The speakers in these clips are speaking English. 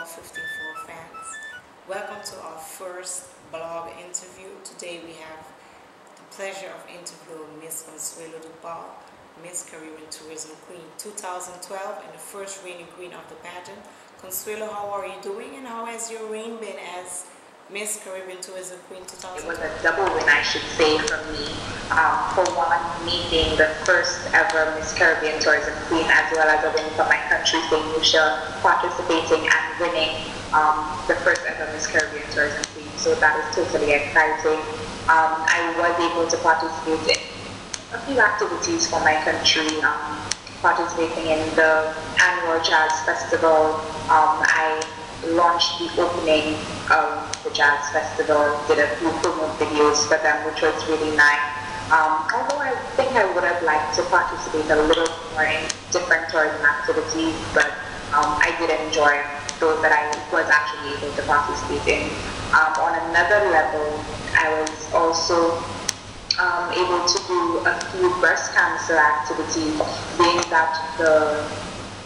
54 fans. Welcome to our first blog interview. Today we have the pleasure of interviewing Ms. Consuelo Dupal, Miss Caribbean Tourism Queen 2012 and the first reigning queen of the pageant. Consuelo, how are you doing and how has your reign been as Miss Caribbean Tourism Queen 2012? It was a double win, I should say, for me. For one, me being the first ever Miss Caribbean Tourism Queen, as well as a win for my country, St. Lucia, participating and winning the first ever Miss Caribbean Tourism Queen. So that is totally exciting. I was able to participate in a few activities for my country, participating in the annual jazz festival. I launched the opening of the jazz festival, did a few promo videos for them, which was really nice. Although I think I would have liked to participate a little more in different tourism activities, but I did enjoy those that I was actually able to participate in. On another level, I was also able to do a few breast cancer activities, being that the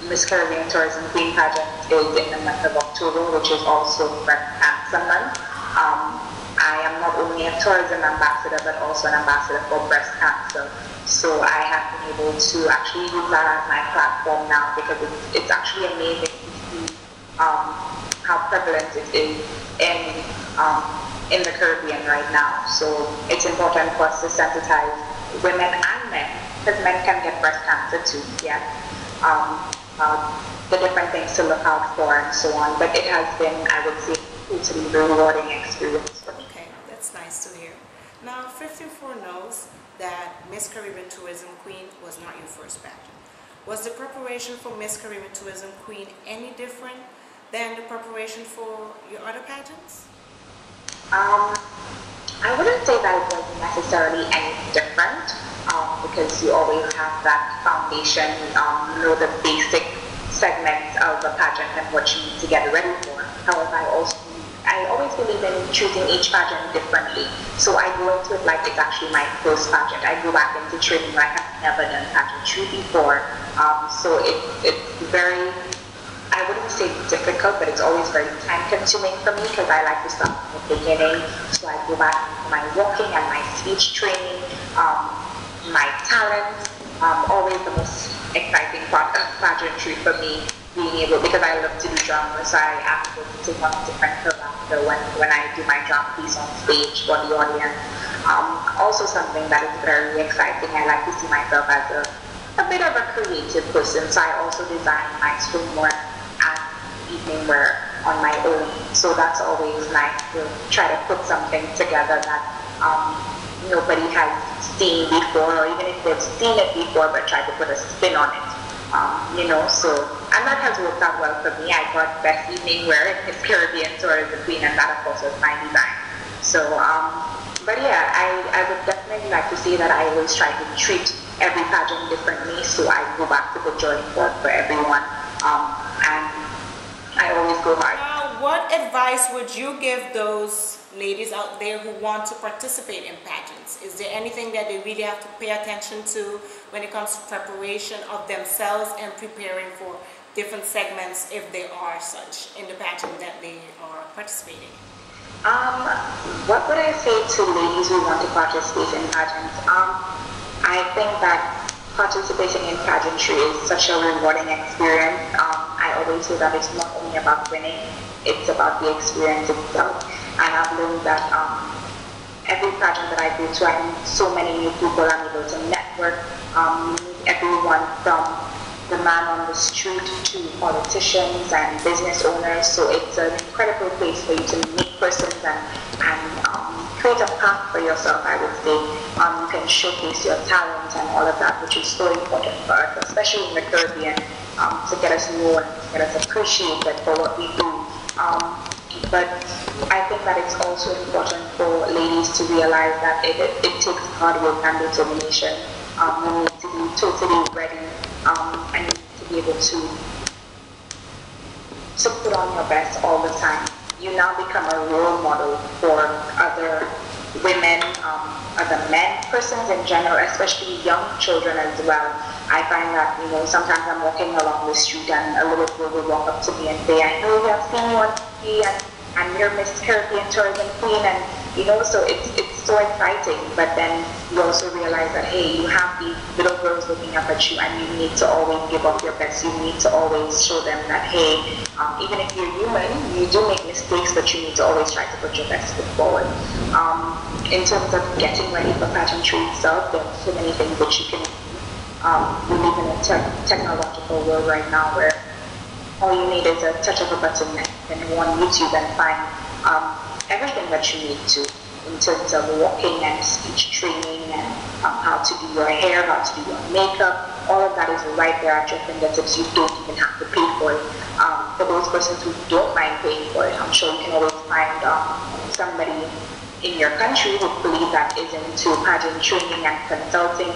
Miss Caribbean Tourism Queen pageant is in the month of October, which is also Breast Cancer Month. I am not only a tourism ambassador, but also an ambassador for breast cancer. So I have been able to actually use that as my platform now, because it's actually amazing to see how prevalent it is in the Caribbean right now. So it's important for us to sensitize women and men, because men can get breast cancer too, yeah. The different things to look out for and so on, but it has been, I would say, totally rewarding experience for me. Okay, that's nice to hear. Now, 54 knows that Miss Caribbean Tourism Queen was not your first pageant. Was the preparation for Miss Caribbean Tourism Queen any different than the preparation for your other pageants? I wouldn't say that it was necessarily any different, because you always have that foundation, you know the basic segments of a pageant and what you need to get ready for. However, I always believe in choosing each pageant differently. So I go into it like it's actually my first pageant. I go back into training like I've never done pageantry before. So it's very, I wouldn't say difficult, but it's always very time consuming for me, because I like to start from the beginning. So I go back to my walking and my speech training, my talents, always the most exciting part of pageantry for me, being able, because I love to do drama, so I have to take on different character when I do my drama piece on stage for the audience. Also something that is very exciting, I like to see myself as a bit of a creative person, so I also design my swimwear and evening wear on my own. So that's always nice to try to put something together that nobody has seen before, or even if they've seen it before but try to put a spin on it. You know, so, and that has worked out well for me. I got best evening wear in Miss Caribbean Tourism Queen, and that of course was my design. So, but yeah, I would definitely like to say that I always try to treat every pageant differently, so I go back to the drawing board for everyone, and I always go hard. What advice would you give those ladies out there who want to participate in pageants? Is there anything that they really have to pay attention to when it comes to preparation of themselves and preparing for different segments, if they are such, in the pageant that they are participating? What would I say to ladies who want to participate in pageants? I think that participating in pageantry is such a rewarding experience. I always say that it's not only about winning, it's about the experience itself. And I've learned that every pageant that I go to, I meet so many new people. I'm able to network, meet everyone from the man on the street to politicians and business owners. So it's an incredible place for you to meet persons and create a path for yourself, I would say. You can showcase your talent and all of that, which is so important for us, especially in the Caribbean, to get us known, get us appreciated for what we do. But I think that it's also important for ladies to realize that it takes hard work and determination. You need to be totally ready, and you need to be able to put on your best all the time. You now become a role model for other women, other men, persons in general, especially young children as well. I find that, sometimes I'm walking along the street and a little girl will walk up to me and say, I know we have seen you on TV and you're Miss Caribbean Tourism Queen, and so it's so exciting. But then you also realize that, hey, you have these little girls looking up at you, and you need to always give up your best. You need to always show them that, hey, even if you're human, you do make mistakes, but you need to always try to put your best foot forward. In terms of getting ready for pageantry itself, there are so many things that you can do. We live in a technological world right now where all you need is a touch of a button and go on YouTube and find everything that you need to in terms of walking and speech training and how to do your hair, how to do your makeup. All of that is right there at your fingertips. You don't even have to pay for it. For those persons who don't mind paying for it, I'm sure you can always find somebody in your country, hopefully, that is into pageant training and consulting.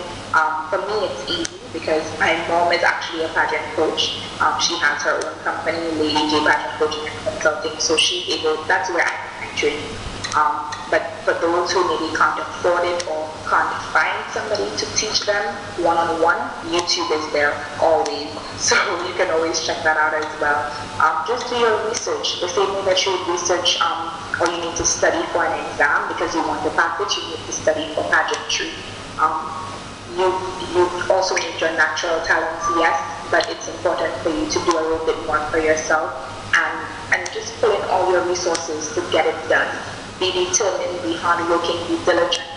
For me, it's easy because my mom is actually a pageant coach. She has her own company, Lady J Pageant Coaching and Consulting, so she's able, that's where I can find training. But for those who maybe can't afford it or can't find somebody to teach them one-on-one, YouTube is there always. So you can always check that out as well. Just do your research. The same way that you would research or you need to study for an exam because you want to pass it, you need to study for pageantry. You also need your natural talents, yes, but it's important for you to do a little bit more for yourself and just put in all your resources to get it done. Be determined, be hardworking, be diligent,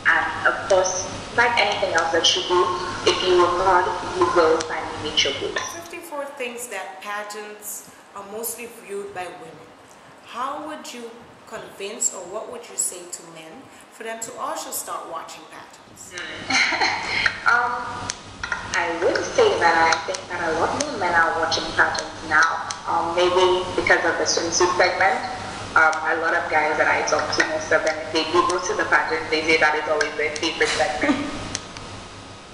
and of course, like anything else that you do, if you work hard, you will finally meet your goals. 54 things that pageants are mostly viewed by women. How would you convince, or what would you say to men for them to also start watching pageants? I would say that I think that a lot more men are watching pageants now. Maybe because of the swimsuit segment. A lot of guys that I talk to, most of them, if they do go to the pageant, they say that it's always their favorite segment.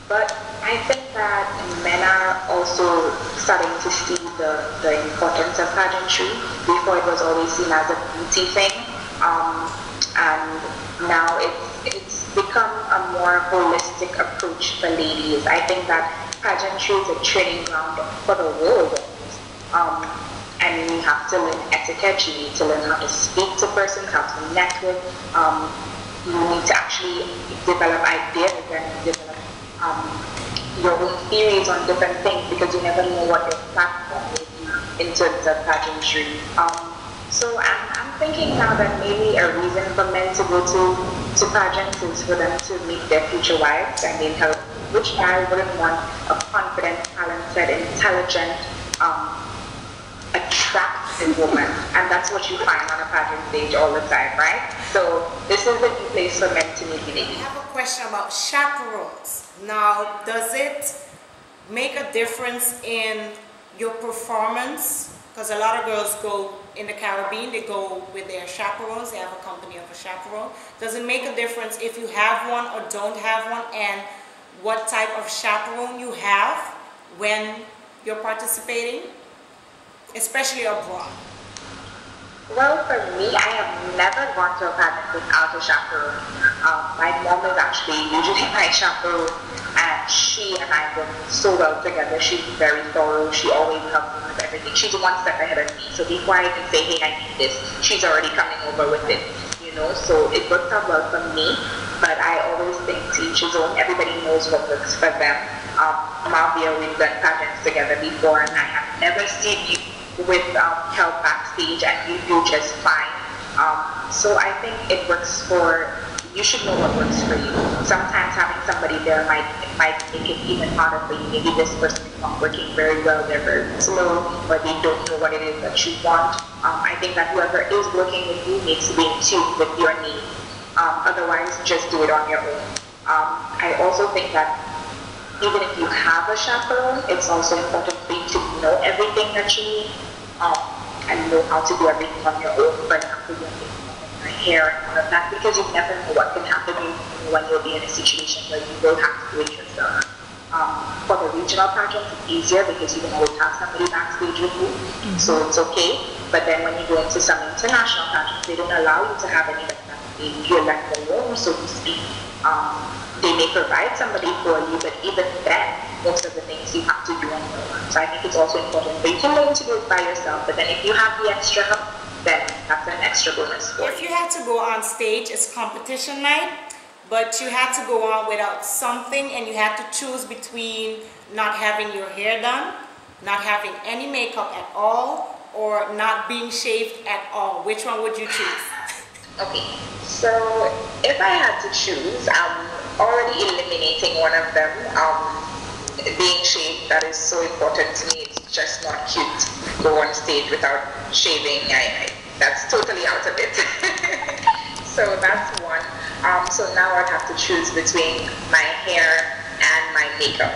But I think that men are also starting to see the importance of pageantry. Before it was always seen as a beauty thing, and now it's become a more holistic approach for ladies. I think that pageantry is a training ground for the world. And you have to learn etiquette, you need to learn how to speak to persons, how to network. You need to actually develop ideas and develop your own theories on different things because you never know what your platform is in terms of pageantry. So I'm thinking now that maybe a reason for men to go to pageants is for them to meet their future wives. I mean, which guy wouldn't want a confident, talented, intelligent, attractive woman? And that's what you find on a pageant stage all the time, right? So this is the new place for men to meet ladies. I have a question about chaperones. Now, does it make a difference in your performance? Because a lot of girls go in the Caribbean, they go with their chaperones, they have a company of a chaperone. Does it make a difference if you have one or don't have one, and what type of chaperone you have when you're participating? Especially abroad. Well, for me, I have never gone to a pageant without a chaperone. My mom is actually usually my chaperone, and she and I work so well together. She's very thorough. She always helps me with everything. She's one step ahead of me. So before I can say, hey, I need this, she's already coming over with it. So it works out well for me. But I always think to each his own. Everybody knows what works for them. Mavia, we've done pageants together before, and I have never seen you with help backstage, and you do just fine. So I think it works for, you should know what works for you. Sometimes having somebody there might make it even harder for you. Maybe this person is not working very well, they're very slow, or they don't know what it is that you want. I think that whoever is working with you needs to be in tune with your needs. Otherwise, just do it on your own. I also think that even if you have a chaperone, it's also important for you to know everything that you need and know how to do everything on your own. For example, your hair and all of that, because you never know what can happen when you'll be in a situation where you will have to do it yourself. For the regional pageants, it's easier because you can always have somebody backstage with you, so it's okay. But then when you go into some international pageants, they don't allow you to have anybody you're left alone, so to speak. They may provide somebody for you, but even then, most of the things you have to do on your own. So I think it's also important for you to learn to do it by yourself, but then if you have the extra help, then that's an extra bonus for you. If you had to go on stage, it's competition night, but you had to go on without something and you had to choose between not having your hair done, not having any makeup at all, or not being shaved at all, which one would you choose? Okay, so if I had to choose, I'm already eliminating one of them. Being shaved, that is so important to me. It's just not cute to go on stage without shaving. That's totally out of it. So that's one. So now I'd have to choose between my hair and my makeup.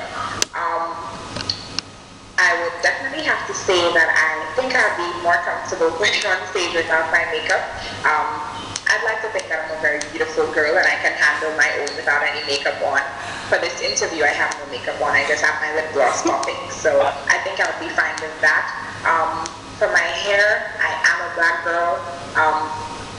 I would definitely have to say that I think I'd be more comfortable going on stage without my makeup. I'd like to think that I'm a very beautiful girl and I can handle my own without any makeup on. For this interview, I have no makeup on. I just have my lip gloss popping. So I think I would be fine with that. For my hair, I am a black girl.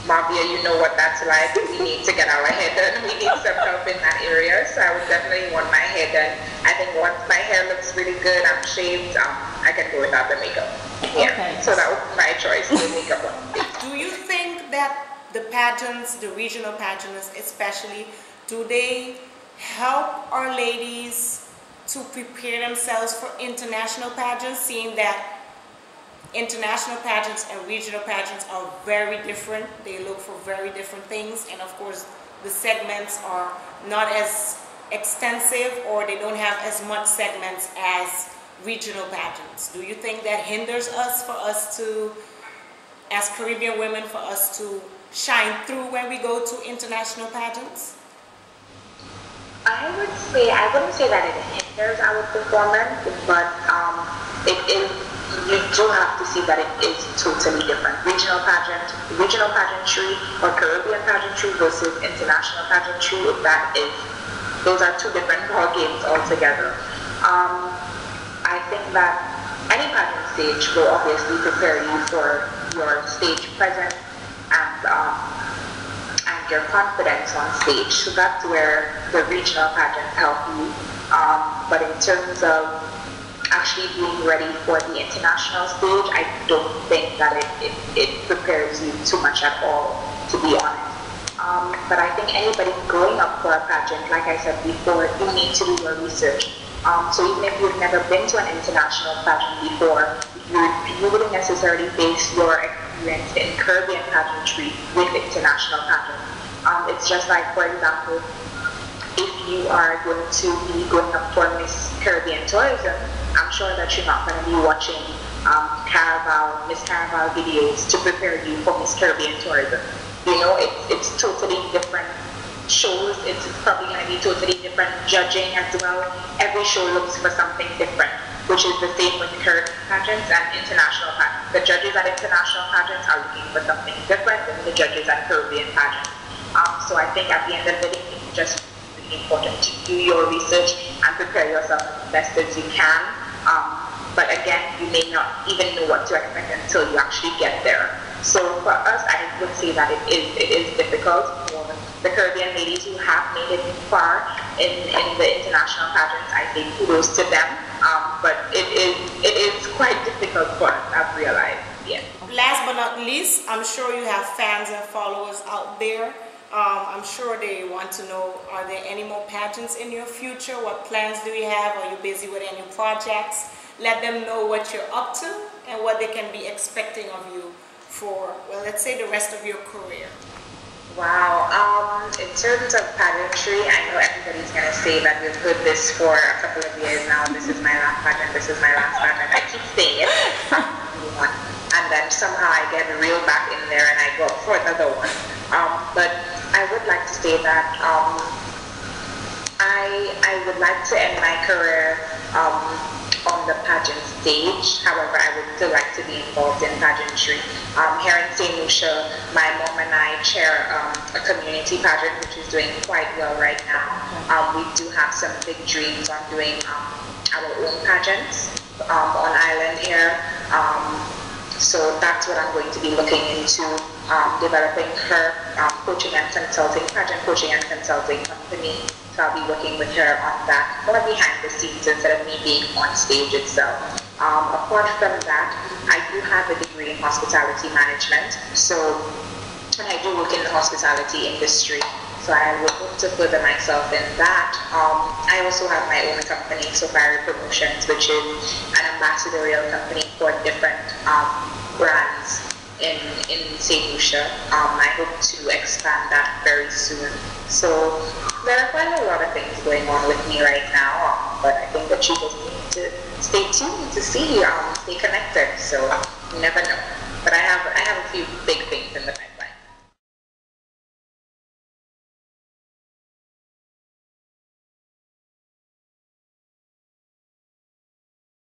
Mafia, you know what that's like. We need to get our hair done. We need some help in that area. So I would definitely want my hair done. I think once my hair looks really good, I'm shaved, I can go without the makeup. Yeah. Okay. So that would be my choice, the makeup on. Do you think that the pageants, the regional pageants especially, do they help our ladies to prepare themselves for international pageants, seeing that international pageants and regional pageants are very different? They look for very different things, and of course the segments are not as extensive, or they don't have as much segments as regional pageants. Do you think that hinders us, for us to, as Caribbean women, for us to shine through when we go to international pageants? I wouldn't say that it hinders our performance, but you do have to see that it is totally different. Regional pageantry or Caribbean pageantry versus international pageantry, those are two different ball games altogether. I think that any pageant stage will obviously prepare you for your stage presence and your confidence on stage. So that's where the regional pageants help you. But in terms of actually being ready for the international stage, I don't think that it prepares you too much at all, to be honest. But I think anybody going up for a pageant, like I said before, you need to do your research. So even if you've never been to an international pageant before, you wouldn't necessarily base your experience in Caribbean pageantry with international pageants. It's just like, for example, if you are going to be going up for Miss Caribbean Tourism, I'm sure that you're not going to be watching Miss Caraval videos to prepare you for Miss Caribbean Tourism. You know, it's totally different shows. It's probably going to be totally different judging as well. Every show looks for something different, which is the same with Caribbean pageants and international pageants. The judges at international pageants are looking for something different than the judges at Caribbean pageants. So I think at the end of the day, it's just really important to do your research and prepare yourself as best as you can. But again, you may not even know what to expect until you actually get there. So for us, I would say that it is difficult for the Caribbean ladies who have made it far in the international pageants. I think kudos to them. But it is quite difficult for us, I've realized. Yeah. Last but not least, I'm sure you have fans and followers out there. I'm sure they want to know, are there any more pageants in your future? What plans do you have? Are you busy with any projects? Let them know what you're up to and what they can be expecting of you for, well, let's say the rest of your career. Wow. In terms of pageantry, I know everybody's going to say that we've heard this for a couple of years now. This is my last pageant. This is my last pageant. I keep saying it. And then somehow I get reeled back in there and I go for another one. But I would like to say that I would like to end my career on the pageant stage. However, I would still like to be involved in pageantry. Here in St. Lucia, my mom and I chair a community pageant which is doing quite well right now. We do have some big dreams on doing our own pageants on island here. So that's what I'm going to be looking into developing her coaching and consulting, pageant coaching and consulting company. So I'll be working with her on that more behind the scenes instead of me being on stage itself. Apart from that, I do have a degree in hospitality management. So, and I do work in the hospitality industry. So I would hope to further myself in that. I also have my own company, Safari Promotions, which is an ambassadorial company for different brands in St. Lucia. I hope to expand that very soon. So there are quite a lot of things going on with me right now, but I think that you just need to stay tuned to see, stay connected. So